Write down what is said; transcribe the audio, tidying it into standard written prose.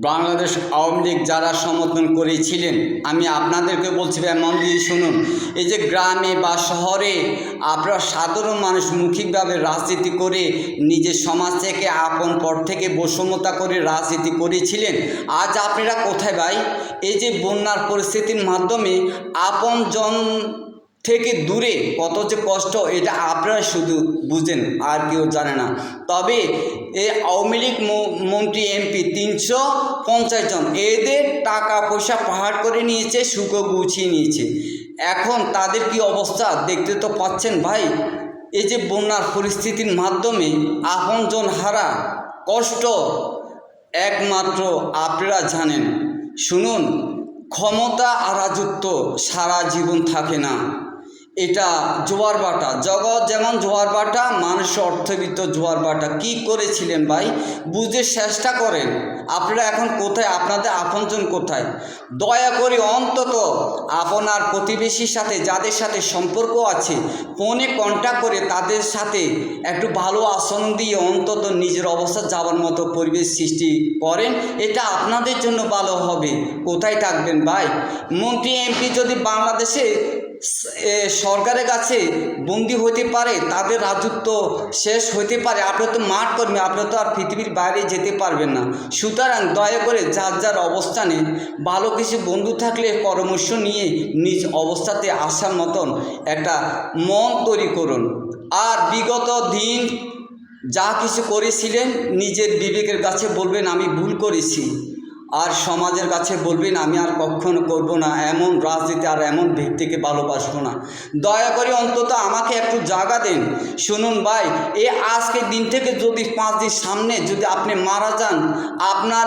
বাংলাদেশ আওয়ামী লীগ যারা সমর্থন করেছিলেন, আমি আপনাদেরকে বলছি ভাই মন দিয়ে শুনুন। এই যে গ্রামে বা শহরে আপনারা সাধারণ মানুষ মৌখিকভাবে রাজনীতি করে নিজের সমাজ থেকে আপন পর থেকে বৈষম্যতা করে রাজনীতি করেছিলেন, আজ আপনারা কোথায় ভাই? এই যে বন্যার পরিস্থিতির মাধ্যমে আপনজন থেকে দূরে কত যে কষ্ট, এটা আপনারা শুধু বুঝেন, আর কেউ জানে না। তবে এই আওয়ামী লীগ মন্ত্রী এমপি 350 জন, এদের টাকা পয়সা পাহাড় করে নিয়েছে, সুখও গুছিয়ে নিয়েছে। এখন তাদের কি অবস্থা দেখতে তো পাচ্ছেন ভাই। এই যে বন্যার পরিস্থিতির মাধ্যমে আপনজন হারা কষ্ট একমাত্র আপনারা জানেন। শুনুন, ক্ষমতা আর রাজত্ব সারা জীবন থাকে না, এটা জোয়ার বাটা। জগৎ যেমন জোয়ার বাটা, মানুষ অর্থবিত্ত জোয়ার বাটা। কী করেছিলেন ভাই, বুঝে চেষ্টা করেন। আপনারা এখন কোথায়? আপনাদের আপনজন কোথায়? দয়া করে অন্তত আপনার প্রতিবেশীর সাথে, যাদের সাথে সম্পর্ক আছে, ফোনে কন্ট্যাক্ট করে তাদের সাথে একটু ভালো আচরণ দিয়ে অন্তত নিজের অবস্থা যাওয়ার মতো পরিবেশ সৃষ্টি করেন, এটা আপনাদের জন্য ভালো হবে। কোথায় থাকবেন ভাই? মন্ত্রী এমপি যদি বাংলাদেশে সরকারের কাছে বন্দী হতে পারে, তাদের রাজত্ব শেষ হতে পারে, আপনারা তো মাঠ কর্মী, আপনারা তো আর পৃথিবীর বাইরে যেতে পারবেন না। সুতরাং দয়া করে যার যার অবস্থানে ভালো কিছু বন্ধু থাকলে পরামর্শ নিয়ে নিজ অবস্থাতে আসার মতন একটা মন তৈরি করুন। আর বিগত দিন যা কিছু করেছিলেন, নিজের বিবেকের কাছে বলবেন আমি ভুল করেছি, আর সমাজের কাছে বলবেন আমি আর কখনো করব না এমন রাজনীতি, আর এমন ব্যক্তিকে ভালোবাসবো না। দয়া করে অন্তত আমাকে একটু জায়গা দেন। শুনুন ভাই, এই আজকের দিন থেকে যদি 5 দিন সামনে যদি আপনি মারা যান, আপনার